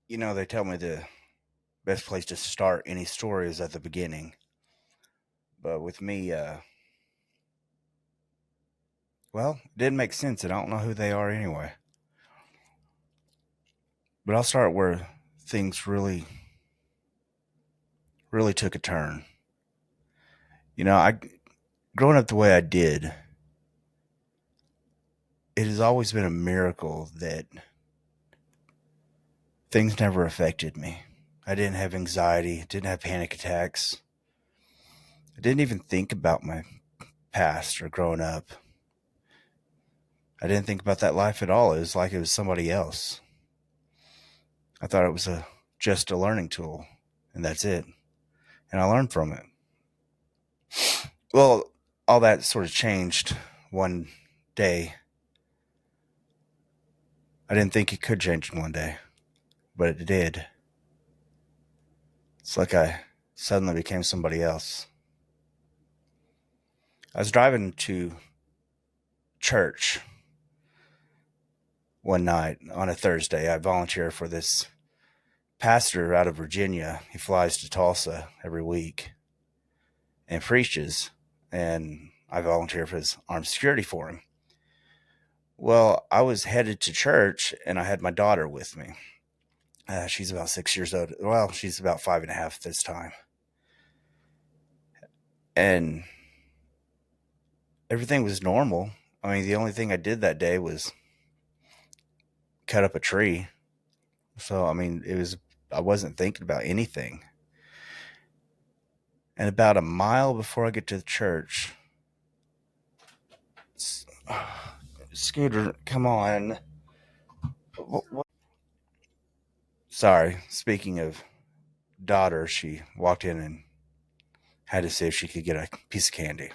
They tell me the best place to start any story is at the beginning. But with me, well, it didn't make sense, and I don't know who they are anyway. But I'll start where things really took a turn. I growing up the way I did, it has always been a miracle that things never affected me. I didn't have anxiety, didn't have panic attacks. I didn't even think about my past or growing up. I didn't think about that life at all. It was like it was somebody else. I thought it was just a learning tool, and that's it. And I learned from it. Well, all that sort of changed one day. I didn't think it could change in one day, but it did. It's like I suddenly became somebody else. I was driving to church one night on a Thursday. I volunteer for this pastor out of Virginia. He flies to Tulsa every week and preaches, and I volunteer for his armed security for him. Well, I was headed to church, and I had my daughter with me. She's about 6 years old. Well, she's about 5.5 this time. And everything was normal. I mean, the only thing I did that day was cut up a tree. So, I mean, I wasn't thinking about anything. And about a mile before I get to the church, Scooter, come on. Sorry. Speaking of daughter, she walked in and had to see if she could get a piece of candy.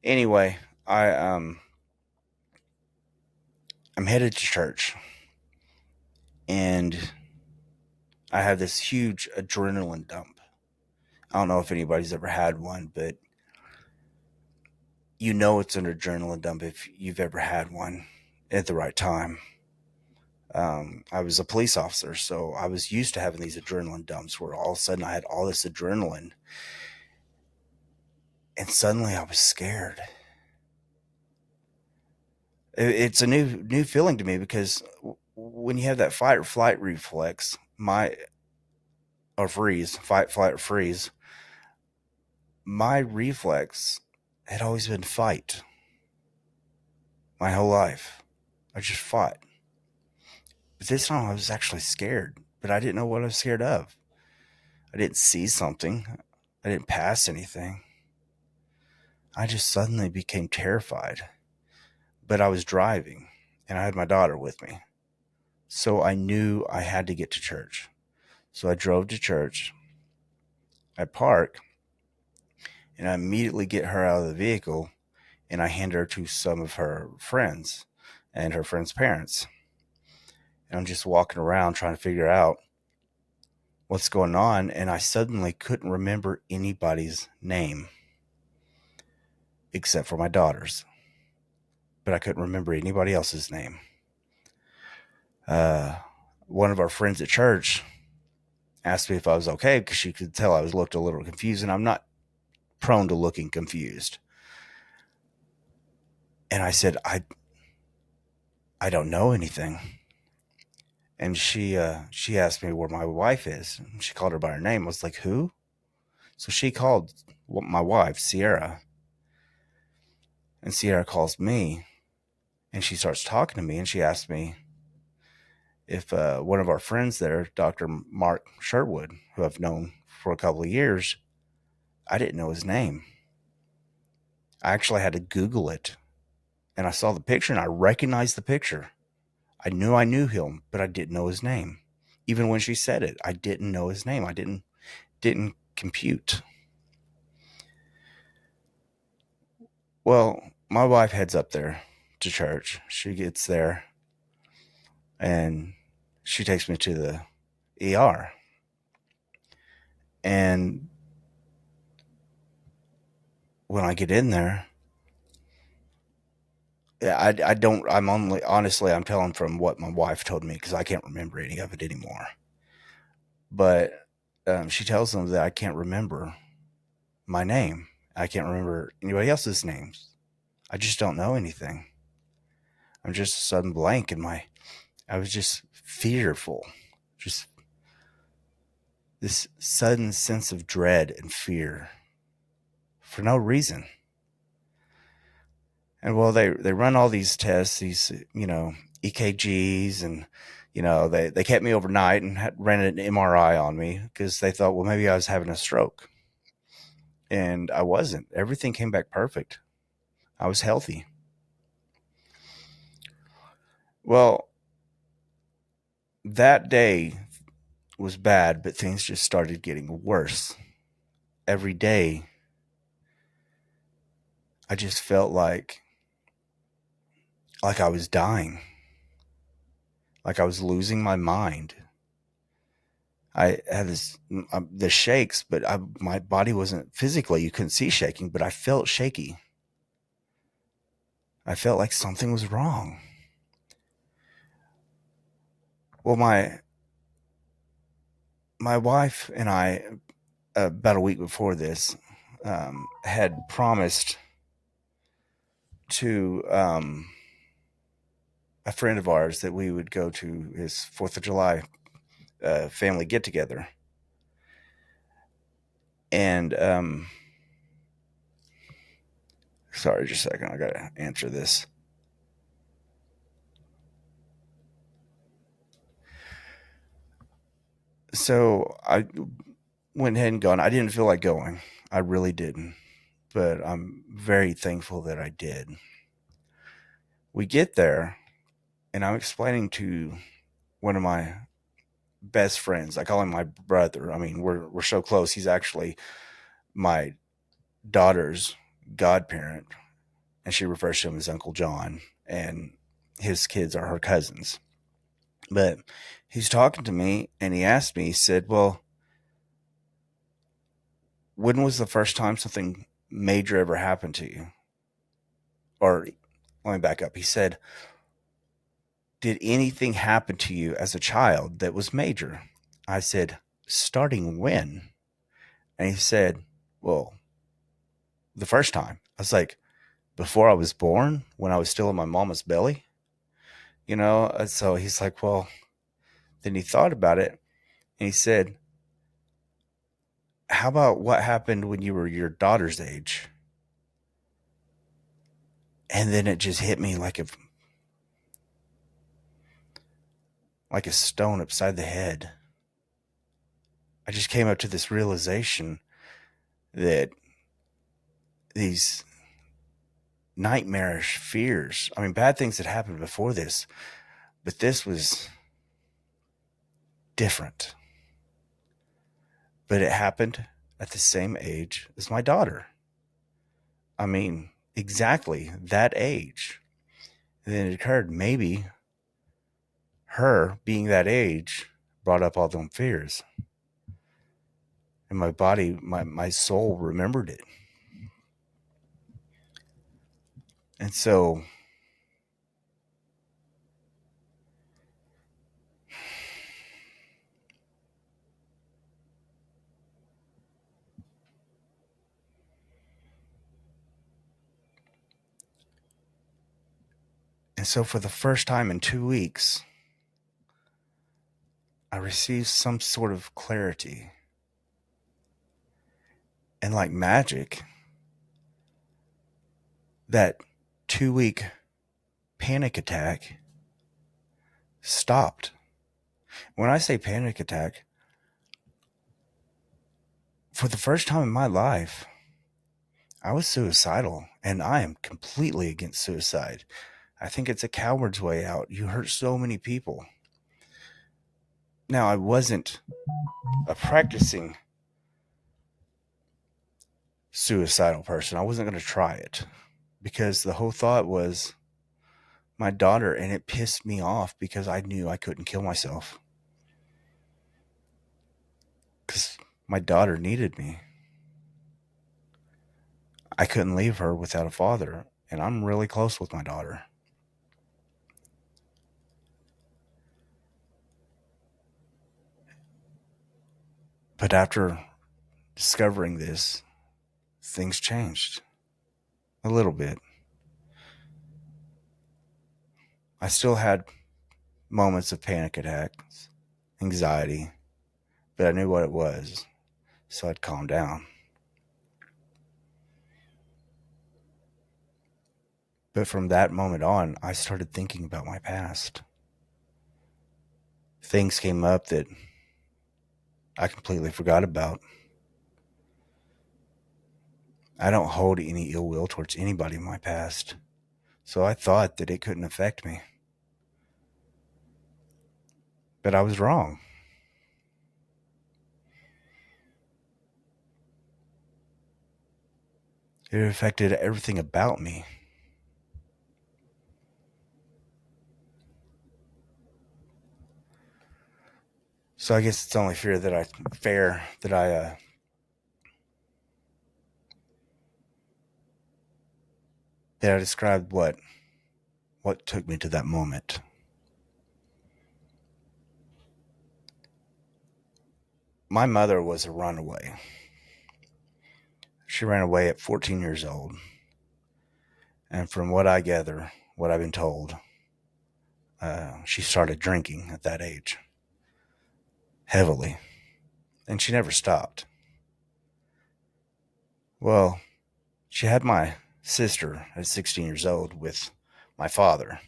Anyway, I'm headed to church, and I have this huge adrenaline dump. I don't know if anybody's ever had one, but it's an adrenaline dump if you've ever had one at the right time. I was a police officer, so I was used to having these adrenaline dumps where all of a sudden I had all this adrenaline, and suddenly I was scared. It's a new feeling to me because when you have that fight or flight reflex, fight, flight, or freeze, my reflex had always been fight my whole life. I just fought. But this time I was actually scared, but I didn't know what I was scared of. I didn't see something, I didn't pass anything. I just suddenly became terrified. But I was driving and I had my daughter with me. So I knew I had to get to church. So I drove to church. I park and I immediately get her out of the vehicle and I hand her to some of her friends and her friends' parents. And I'm just walking around trying to figure out what's going on. And I suddenly couldn't remember anybody's name except for my daughter's. But I couldn't remember anybody else's name. Uh, One of our friends at church asked me if I was okay because she could tell I looked a little confused, and I'm not prone to looking confused. And I said, I don't know anything. And she asked me where my wife is. She called her by her name. I was like, who? So she called my wife, Sierra, and Sierra calls me, and she starts talking to me, and she asked me if one of our friends there, Dr. Mark Sherwood, who I've known for a couple of years, I didn't know his name. I actually had to Google it, and I saw the picture, and I recognized the picture. I knew him, but I didn't know his name. Even when she said it, I didn't know his name. I didn't compute. Well, my wife heads up there to church. She gets there and she takes me to the ER. And when I get in there, I don't, I'm only, honestly, I'm telling from what my wife told me because I can't remember any of it anymore. But she tells them that I can't remember my name. I can't remember anybody else's names. I just don't know anything. I'm just a sudden blank in my, I was just fearful. Just this sudden sense of dread and fear for no reason. And well, they run all these tests, these, EKGs, and, they kept me overnight and ran an MRI on me because they thought, well, maybe I was having a stroke. And I wasn't. Everything came back perfect. I was healthy. Well, that day was bad, but things just started getting worse. Every day, I just felt like I was dying, like I was losing my mind. I had the shakes, but my body wasn't physically. You couldn't see shaking, but I felt shaky. I felt like something was wrong. Well, my wife and I, about a week before this, had promised to a friend of ours that we would go to his 4th of July family get together. And sorry, just a second. I got to answer this. So I went ahead and gone. I didn't feel like going. I really didn't. But I'm very thankful that I did. We get there, and I'm explaining to one of my best friends. I call him my brother. I mean, we're so close. He's actually my daughter's godparent, and she refers to him as Uncle John, and his kids are her cousins. But he's talking to me, and he asked me, he said, well, when was the first time something major ever happened to you? Or let me back up. He said, did anything happen to you as a child that was major? I said, starting when? And he said, well, the first time. I was like, before I was born, when I was still in my mama's belly, So he's like, well, then he thought about it, and he said, how about what happened when you were your daughter's age? And then it just hit me like a stone upside the head. I just came up to this realization that these nightmarish fears, I mean, bad things had happened before this, but this was different. But it happened at the same age as my daughter. I mean, exactly that age. And then it occurred, maybe her being that age brought up all them fears. And my body, my soul remembered it. And so for the first time in 2 weeks, I received some sort of clarity. And like magic, that 2 week panic attack stopped. When I say panic attack, for the first time in my life, I was suicidal, and I am completely against suicide. I think it's a coward's way out. You hurt so many people. Now, I wasn't a practicing suicidal person. I wasn't going to try it because the whole thought was my daughter, and it pissed me off because I knew I couldn't kill myself because my daughter needed me. I couldn't leave her without a father, and I'm really close with my daughter. But after discovering this, things changed a little bit. I still had moments of panic attacks, anxiety, but I knew what it was, so I'd calm down. But from that moment on, I started thinking about my past. Things came up that I completely forgot about. I don't hold any ill will towards anybody in my past, so I thought that it couldn't affect me. But I was wrong. It affected everything about me. So I guess it's only fair that I described what took me to that moment. My mother was a runaway. She ran away at 14 years old. And from what I gather, what I've been told, she started drinking at that age. Heavily. And she never stopped. Well, she had my sister at 16 years old with my father.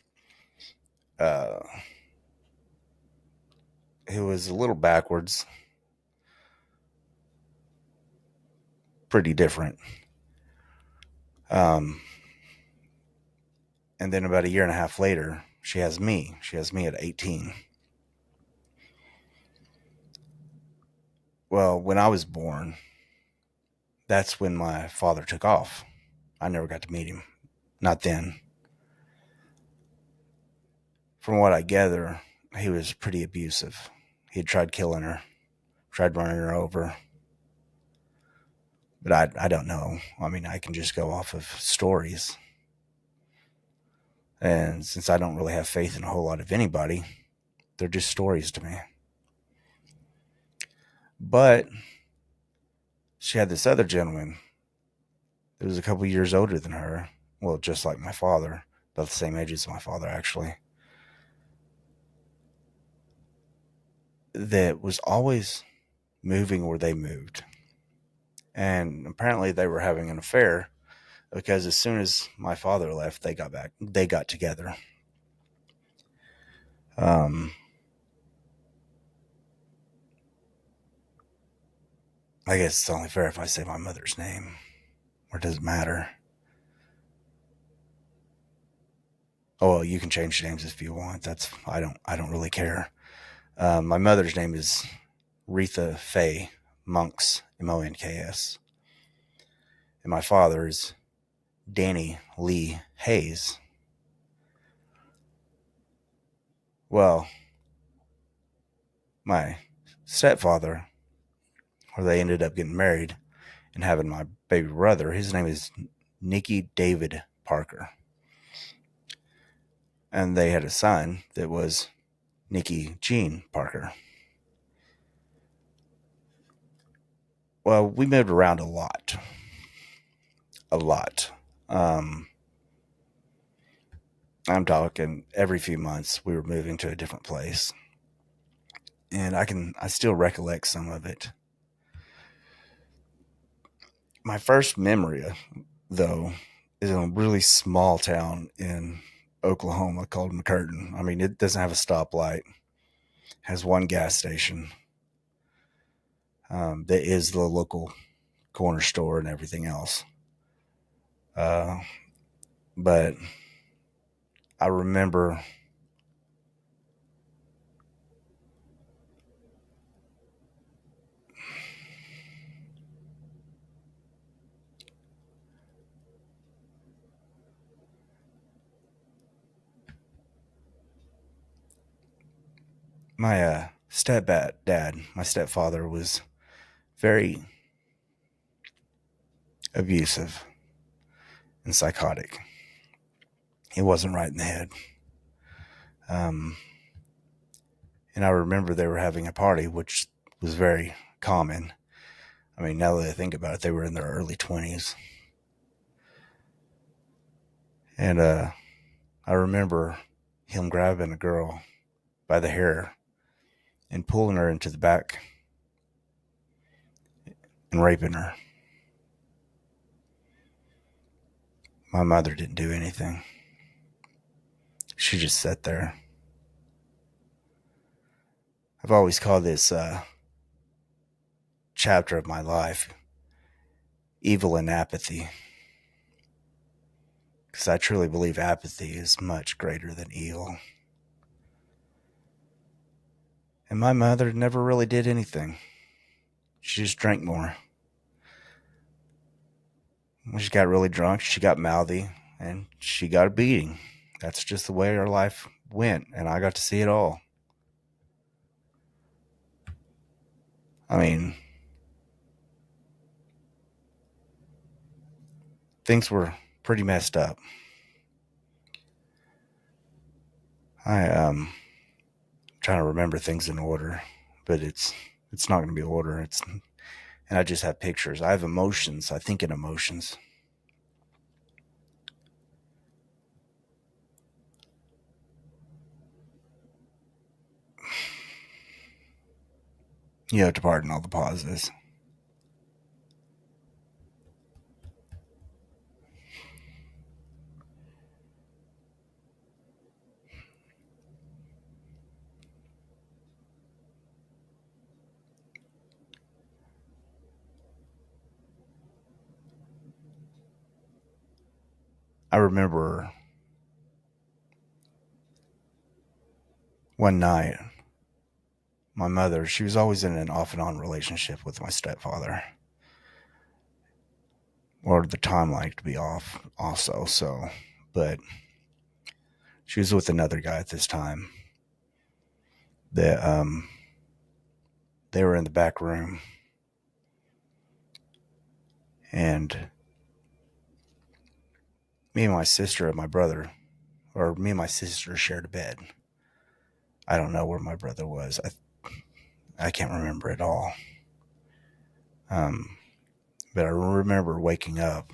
He was a little backwards. Pretty different. And then about a year and a half later, she has me. She has me at 18. Well, when I was born, that's when my father took off. I never got to meet him. Not then. From what I gather, he was pretty abusive. He had tried killing her, tried running her over. But I don't know. I mean, I can just go off of stories. And since I don't really have faith in a whole lot of anybody, they're just stories to me. But she had this other gentleman that was a couple years older than her. Well, just like my father, about the same age as my father, actually. That was always moving where they moved. And apparently they were having an affair because as soon as my father left, they got together. I guess it's only fair if I say my mother's name, or does it matter? Oh, well, you can change names if you want. I don't really care. My mother's name is Retha Faye Monks, Monks, and my father's Danny Lee Hayes. Well, my stepfather, where they ended up getting married and having my baby brother, his name is Nicky David Parker. And they had a son that was Nicky Jean Parker. Well, we moved around a lot. A lot. I'm talking every few months we were moving to a different place. And I still recollect some of it. My first memory, though, is in a really small town in Oklahoma called McCurtain. I mean, it doesn't have a stoplight. Has one gas station. That is the local corner store and everything else. But I remember my my stepfather was very abusive and psychotic. He wasn't right in the head. And I remember they were having a party, which was very common. I mean, now that I think about it, they were in their early 20s. And I remember him grabbing a girl by the hair and pulling her into the back and raping her. My mother didn't do anything. She just sat there. I've always called this chapter of my life evil and apathy, because I truly believe apathy is much greater than evil. And my mother never really did anything. She just drank more. When she got really drunk, she got mouthy, and she got a beating. That's just the way her life went, and I got to see it all. I mean, things were pretty messed up. I'm trying to remember things in order, but it's not going to be order. And I just have pictures. I have emotions. I think in emotions. You have to pardon all the pauses. I remember one night, my mother, she was always in an off and on relationship with my stepfather. Or the timeline to be off also, so, but she was with another guy at this time. That they were in the back room, and me and my sister and my brother, or me and my sister shared a bed. I don't know where my brother was. I can't remember at all. But I remember waking up,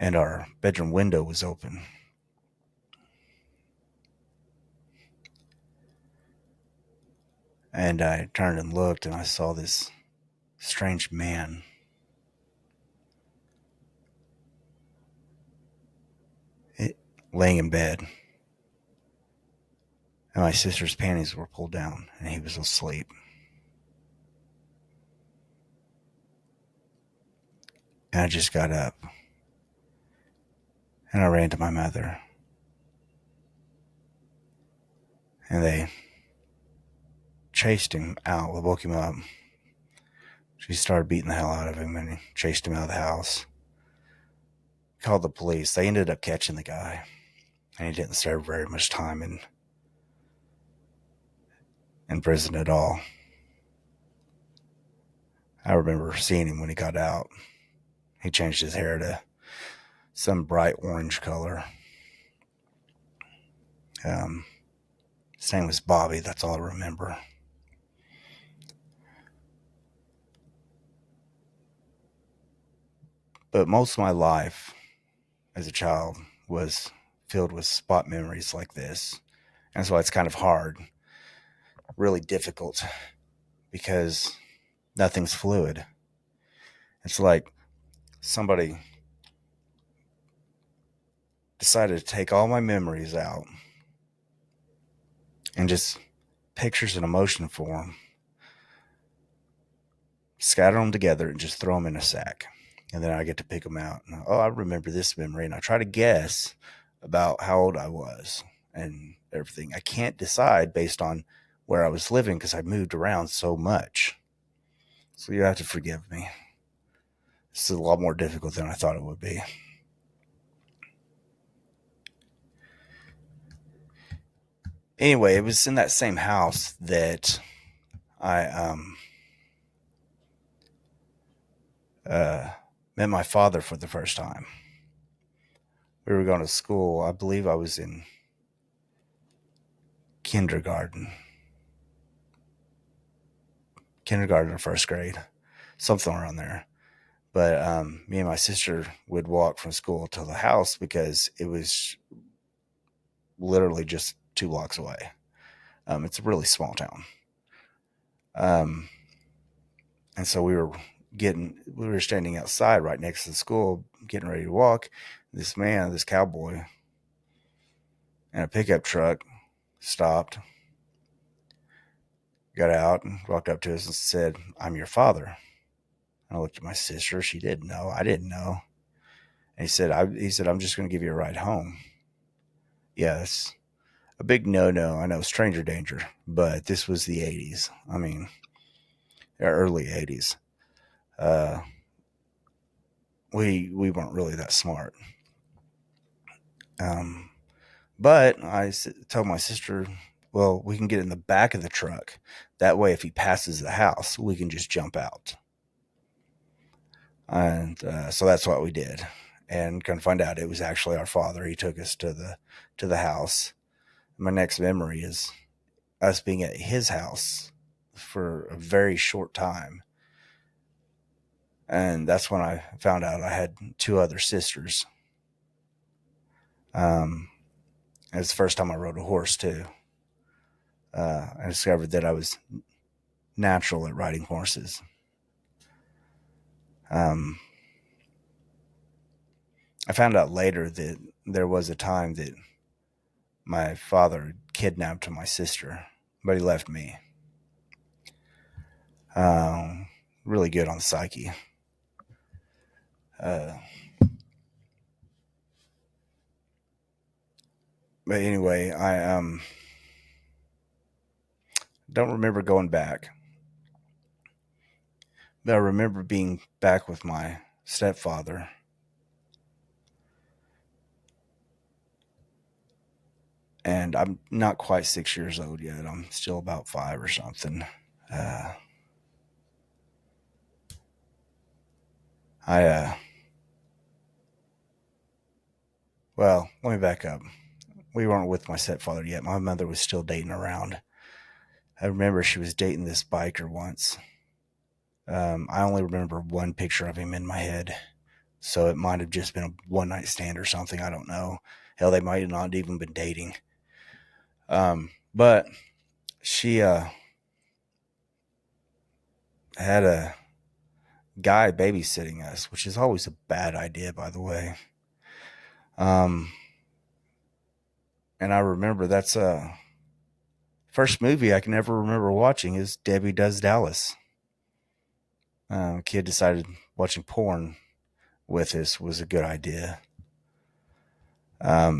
and our bedroom window was open. And I turned and looked, and I saw this strange man laying in bed. And my sister's panties were pulled down, and he was asleep. And I just got up, and I ran to my mother. And they chased him out, woke him up. She started beating the hell out of him and chased him out of the house. Called the police. They ended up catching the guy, and he didn't serve very much time in prison at all. I remember seeing him when he got out. He changed his hair to some bright orange color. His name was Bobby. That's all I remember. But most of my life as a child was filled with spot memories like this. And so it's kind of hard, really difficult, because nothing's fluid. It's like somebody decided to take all my memories out and just pictures in emotion form, scatter them together and just throw them in a sack. And then I get to pick them out. And, oh, I remember this memory. And I try to guess about how old I was and everything. I can't decide based on where I was living because I moved around so much. So you have to forgive me. This is a lot more difficult than I thought it would be. Anyway, it was in that same house that I met my father for the first time. We were going to school. I believe I was in kindergarten. kindergarten or first grade, something around there. But me and my sister would walk from school to the house because it was literally just 2 blocks away. It's a really small town. Um, and so we were standing outside right next to the school, getting ready to walk. This cowboy in a pickup truck stopped, got out and walked up to us and said, "I'm your father." And I looked at my sister. She didn't know. I didn't know. And he said, "I'm just going to give you a ride home." Yeah, it's a big no-no. I know, stranger danger, but this was the 80s. I mean, early 80s. Uh, we weren't really that smart. Um, but told my sister, well, we can get in the back of the truck. That way, if he passes the house, we can just jump out. And so that's what we did. And come find out it was actually our father. He took us to the house. My next memory is us being at his house for a very short time. And that's when I found out I had 2 other sisters. It was the first time I rode a horse too. I discovered that I was natural at riding horses. I found out later that there was a time that my father kidnapped my sister, but he left me. Really good on the psyche. But anyway, I don't remember going back. But I remember being back with my stepfather. And I'm not quite 6 years old yet. I'm still about 5 or something. I well, let me back up. We weren't with my stepfather yet. My mother was still dating around. I remember she was dating this biker once. I only remember one picture of him in my head, so it might have just been a one night stand or something. I don't know. Hell, they might have not even been dating. But she had a guy babysitting us, which is always a bad idea, by the way. And I remember that's first movie I can ever remember watching is Debbie Does Dallas. Kid decided watching porn with us was a good idea. I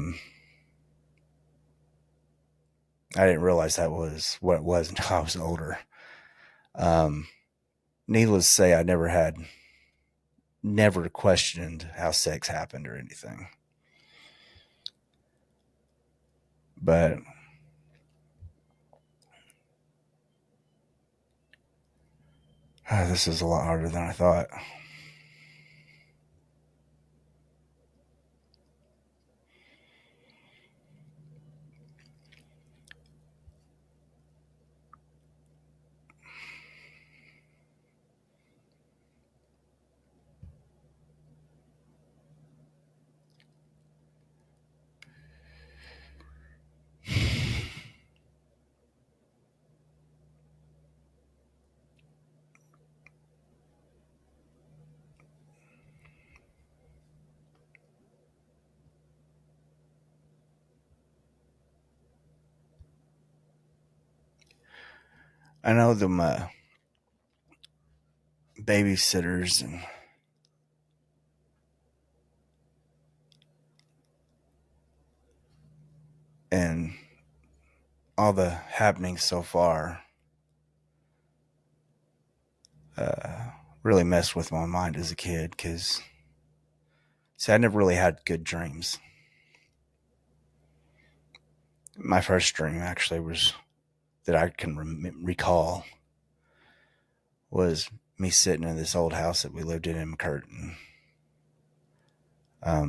didn't realize that was what it was until I was older. Needless to say, I never questioned how sex happened or anything. But this is a lot harder than I thought. I know them babysitters and all the happenings so far really messed with my mind as a kid because, see, I never really had good dreams. My first dream actually was that I can recall was me sitting in this old house that we lived in McCurtain. I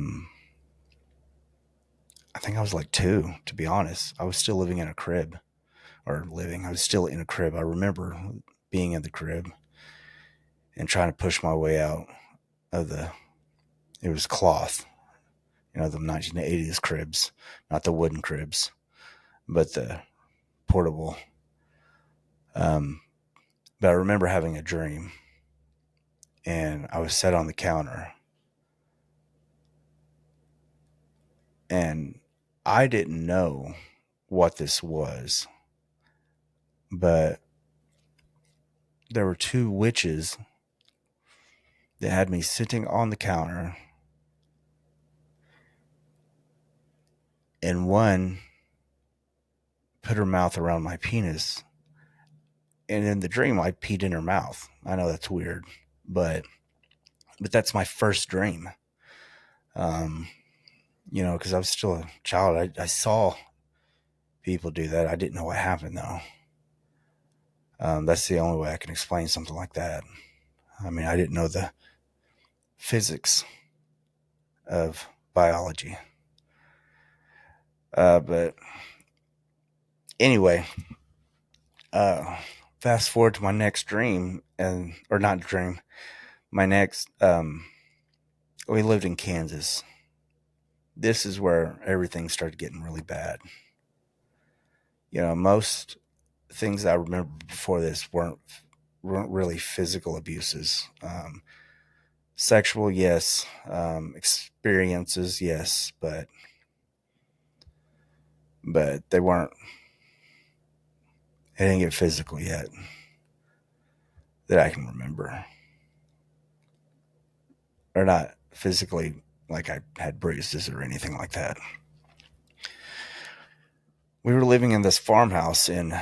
think I was like 2, to be honest. I was still living in a crib, I was still in a crib. I remember being in the crib and trying to push my way out of it was cloth, the 1980s cribs, not the wooden cribs, but the portable. But I remember having a dream, and I was set on the counter, and I didn't know what this was, but there were two witches that had me sitting on the counter, and one put her mouth around my penis, and in the dream I peed in her mouth. I know that's weird, but that's my first dream. Because I was still a child. I saw people do that. I didn't know what happened though. That's the only way I can explain something like that. I mean, I didn't know the physics of biology. But anyway, fast forward to my next dream, or not dream, my next, we lived in Kansas. This is where everything started getting really bad. Most things I remember before this weren't really physical abuses. Sexual, yes. Experiences, yes, but they weren't. It didn't get physical yet that I can remember, or not physically, like I had bruises or anything like that. We were living in this farmhouse in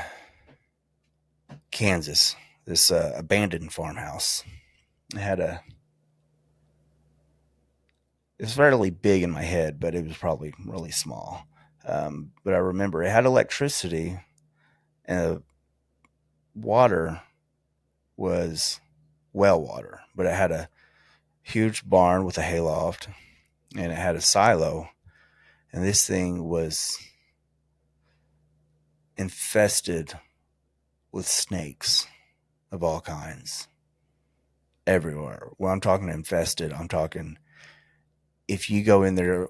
Kansas, this abandoned farmhouse. It was fairly big in my head, but it was probably really small. But I remember it had electricity, and the water was well water, but it had a huge barn with a hayloft, and it had a silo, and this thing was infested with snakes of all kinds everywhere. When I'm talking infested, I'm talking if you go in there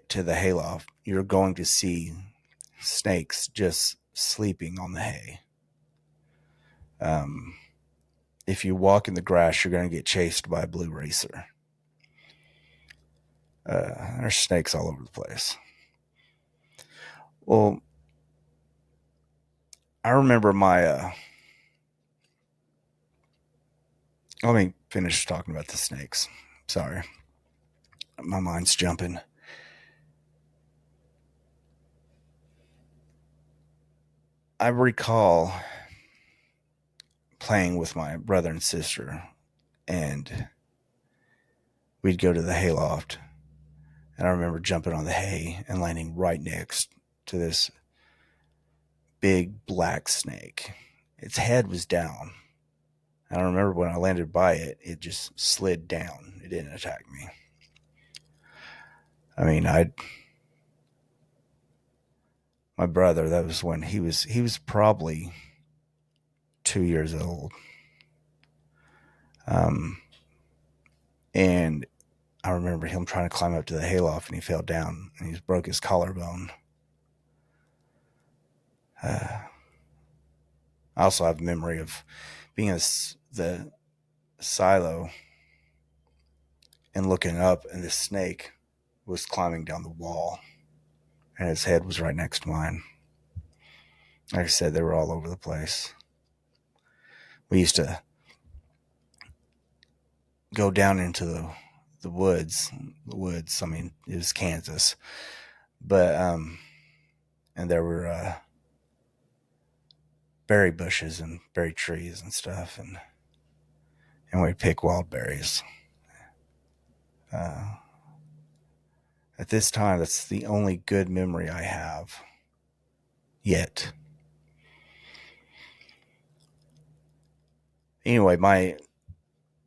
to the hayloft, you're going to see snakes just sleeping on the hay. If you walk in the grass, you're going to get chased by a blue racer. There's snakes all over the place. Well, I remember let me finish talking about the snakes. Sorry. My mind's jumping. I recall playing with my brother and sister, and we'd go to the hayloft, and I remember jumping on the hay and landing right next to this big black snake. Its head was down. And I remember when I landed by it, it just slid down. It didn't attack me. I mean, my brother, that was when he was probably 2 years old. And I remember him trying to climb up to the hayloft, and he fell down, and he broke his collarbone. I also have a memory of being in the silo and looking up, and this snake was climbing down the wall, and his head was right next to mine. Like I said, they were all over the place. We used to go down into the woods. I mean, it was Kansas, but and there were berry bushes and berry trees and stuff, and we'd pick wild berries. At this time, that's the only good memory I have yet. Anyway, my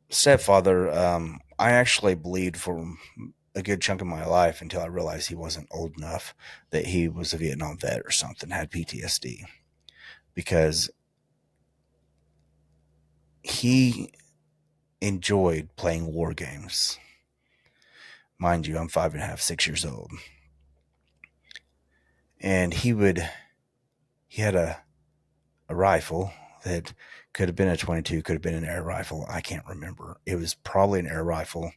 stepfather, I actually believed for a good chunk of my life until I realized he wasn't old enough, that he was a Vietnam vet or something, had PTSD. Because he enjoyed playing war games. Mind you, I'm 5.5, 6 years old. And he had a rifle that could have been a 22, could have been an air rifle. I can't remember. It was probably an air rifle.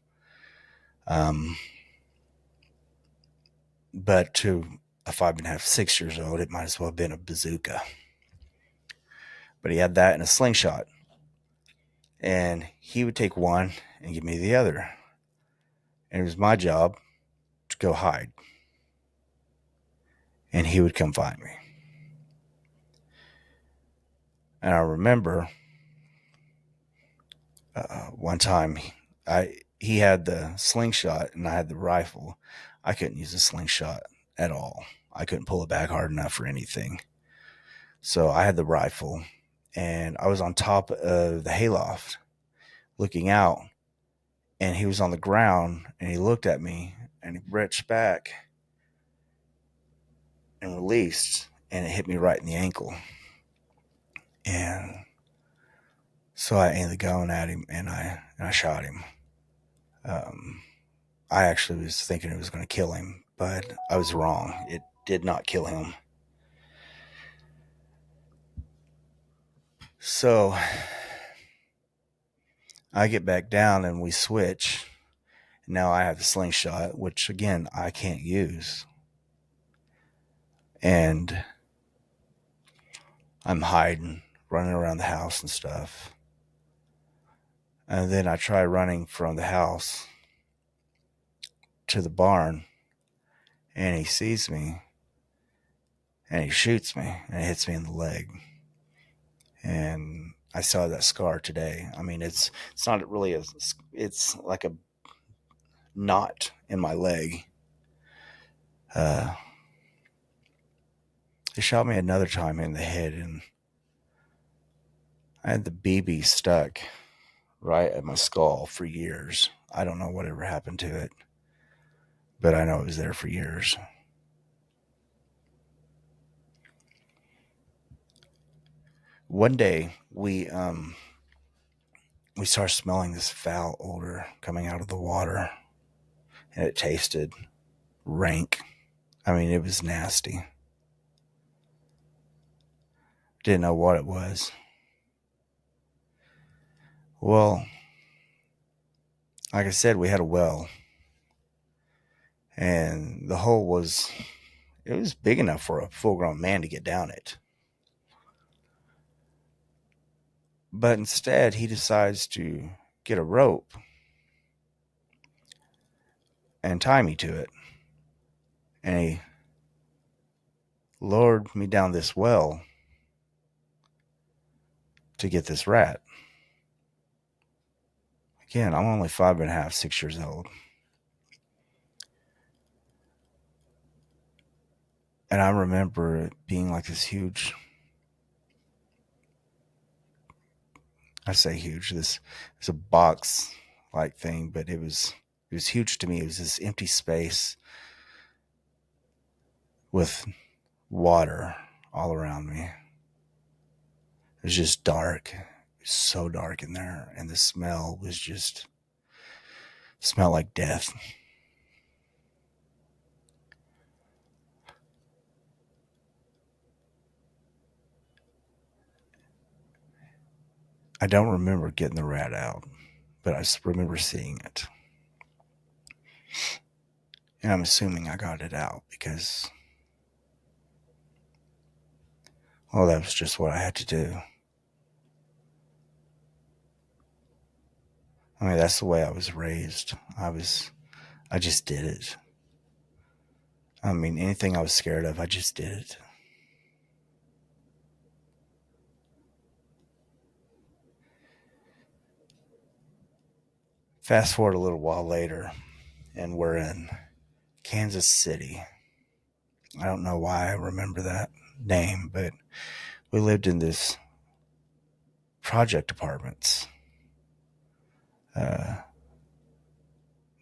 But to a 5.5, 6 years old, it might as well have been a bazooka. But he had that and a slingshot. And he would take one and give me the other. And it was my job to go hide. And he would come find me. And I remember one time he had the slingshot and I had the rifle. I couldn't use a slingshot at all. I couldn't pull it back hard enough for anything. So I had the rifle and I was on top of the hayloft looking out, and he was on the ground and he looked at me and he reached back and released, and it hit me right in the ankle. And so I aimed the gun at him and I shot him. I actually was thinking it was going to kill him, but I was wrong. It did not kill him. So I get back down and we switch. Now I have the slingshot, which again, I can't use. And I'm hiding, running around the house and stuff. And then I try running from the house to the barn, and he sees me and he shoots me and it hits me in the leg. And I saw that scar today. I mean, it's not really it's like a knot in my leg. They shot me another time in the head, and I had the BB stuck right at my skull for years. I don't know whatever happened to it, but I know it was there for years. One day we started smelling this foul odor coming out of the water, and it tasted rank. I mean, it was nasty. Didn't know what it was. Well, like I said, we had a well, and the hole was big enough for a full-grown man to get down it. But instead, he decides to get a rope and tie me to it. And he lowered me down this well to get this rat. Again, I'm only 5.5, 6 years old. And I remember it being like this huge, I say huge, this is a box like thing, but it was huge to me. It was this empty space with water all around me. It was just dark. It was so dark in there, and the smell was just smelled like death. I don't remember getting the rat out, but I just remember seeing it. And I'm assuming I got it out because, well, that was just what I had to do. I mean, that's the way I was raised. I just did it. I mean, anything I was scared of, I just did it. Fast forward a little while later, and we're in Kansas City. I don't know why I remember that name, but we lived in this project apartments.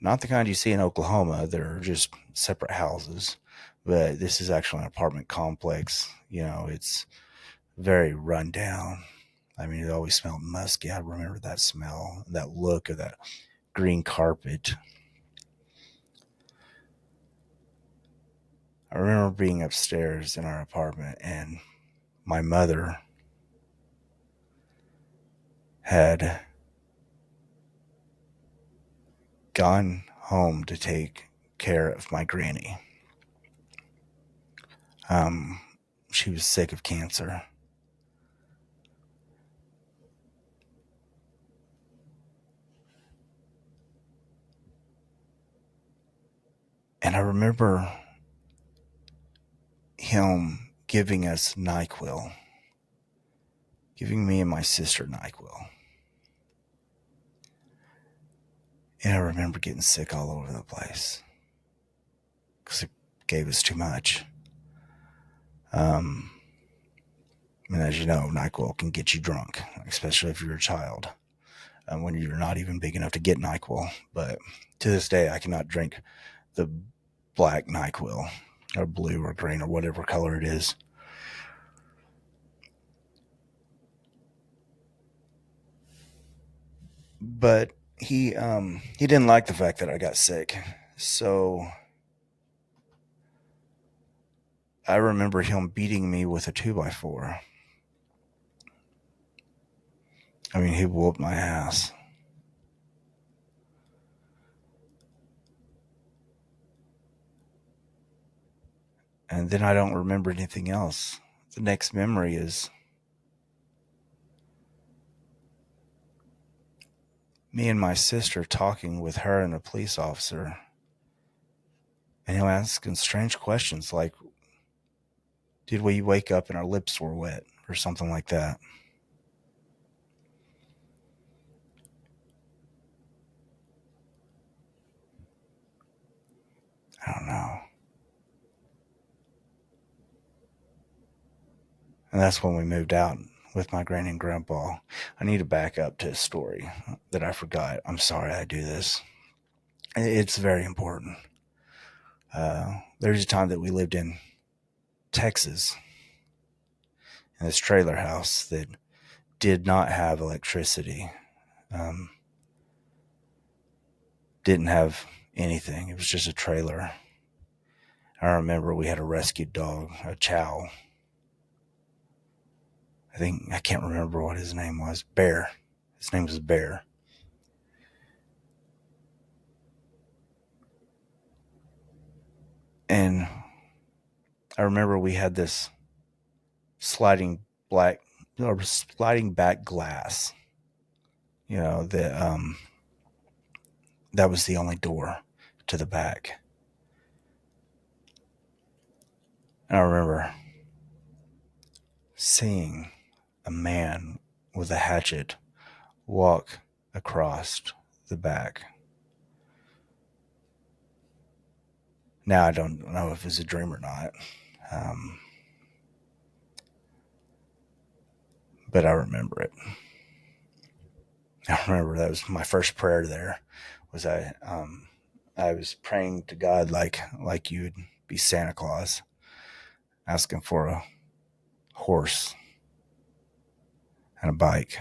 Not the kind you see in Oklahoma. They're just separate houses, but this is actually an apartment complex. You know, it's very run down. I mean, it always smelled musky. I remember that smell, that look of that green carpet. I remember being upstairs in our apartment, and my mother had gone home to take care of my granny. She was sick of cancer. And I remember him giving us Nyquil, giving me and my sister Nyquil. And I remember getting sick all over the place because it gave us too much. And as you know, Nyquil can get you drunk, especially if you're a child, when you're not even big enough to get Nyquil. But to this day, I cannot drink the black Nyquil or blue or green or whatever color it is. But he didn't like the fact that I got sick. So I remember him beating me with a 2x4. I mean, he whooped my ass. And then I don't remember anything else. The next memory is me and my sister talking with her and a police officer. And him asking strange questions like, did we wake up and our lips were wet or something like that? I don't know. And that's when we moved out with my granny and grandpa. I need to back up to a story that I forgot. I'm sorry I do this. It's very important. There's a time that we lived in Texas in this trailer house that did not have electricity. Didn't have anything. It was just a trailer. I remember we had a rescued dog, a chow. I can't remember what his name was. Bear. His name was Bear. And I remember we had this sliding back glass. You know, that was the only door to the back. And I remember seeing a man with a hatchet walk across the back. Now I don't know if it's a dream or not. But I remember it. I remember that was my first prayer there. I was praying to God like you would be Santa Claus, asking for a horse and a bike.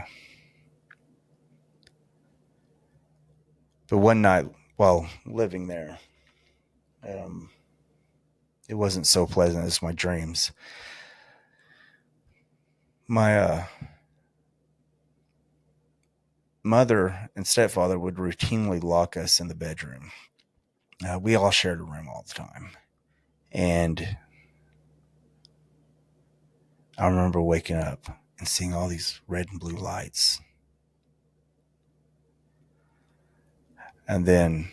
But one night while living there, it wasn't so pleasant as my dreams. My mother and stepfather would routinely lock us in the bedroom. We all shared a room all the time. And I remember waking up and seeing all these red and blue lights. And then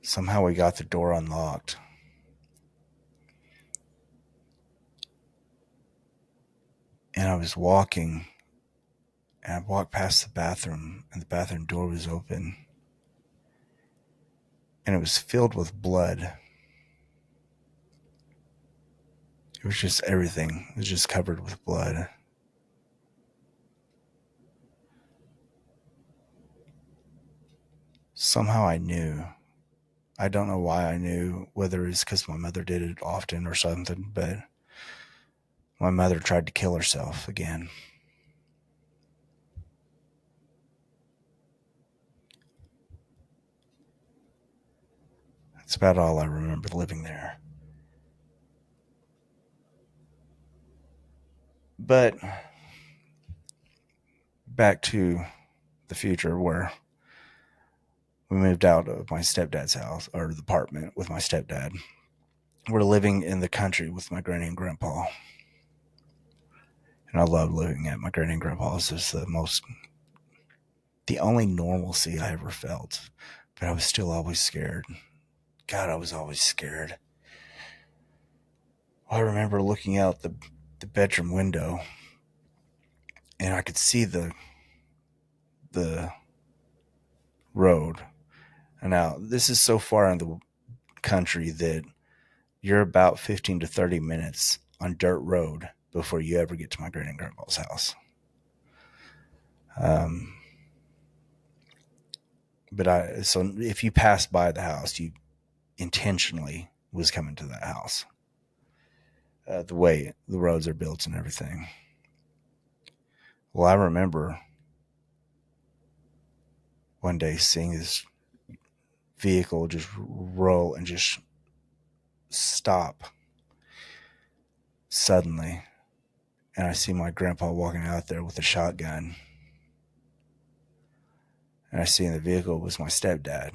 somehow we got the door unlocked. And I was walking, and I walked past the bathroom, and the bathroom door was open. And it was filled with blood. It was just everything. It was just covered with blood. Somehow I knew. I don't know why I knew, whether it's because my mother did it often or something, but my mother tried to kill herself again. That's about all I remember living there. But back to the future, where we moved out of my stepdad's house, or the apartment with my stepdad. We're living in the country with my granny and grandpa. And I love living at my granny and grandpa's. It's the only normalcy I ever felt. But I was still always scared. God, I was always scared. I remember looking out the bedroom window, and I could see the road. And now, this is so far in the country that you're about 15 to 30 minutes on dirt road before you ever get to my great and grandpa's house. So if you pass by the house, you intentionally was coming to that house. The way the roads are built and everything. Well, I remember one day seeing this vehicle just roll and just stop suddenly. And I see my grandpa walking out there with a shotgun. And I see in the vehicle was my stepdad.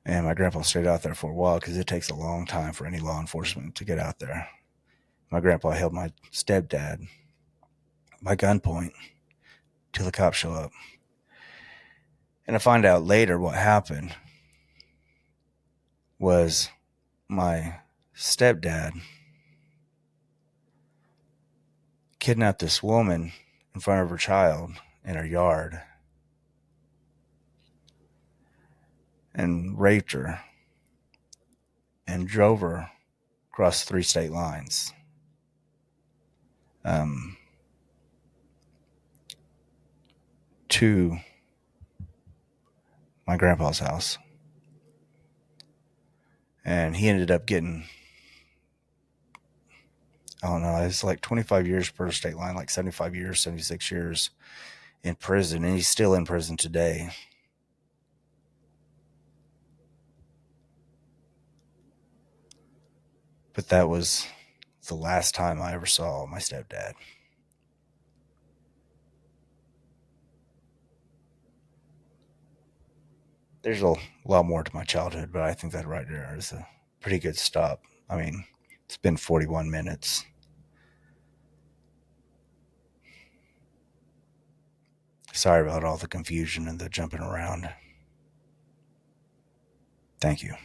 And my grandpa stayed out there for a while because it takes a long time for any law enforcement to get out there. My grandpa held my stepdad by gunpoint till the cops show up. And I find out later what happened was my stepdad kidnapped this woman in front of her child in her yard and raped her and drove her across 3 state lines. To my grandpa's house. And he ended up getting, I don't know, it's like 25 years per state line, like 75 years, 76 years in prison. And he's still in prison today. But that was the last time I ever saw my stepdad. There's a lot more to my childhood, but I think that right there is a pretty good stop. I mean, it's been 41 minutes. Sorry about all the confusion and the jumping around. Thank you.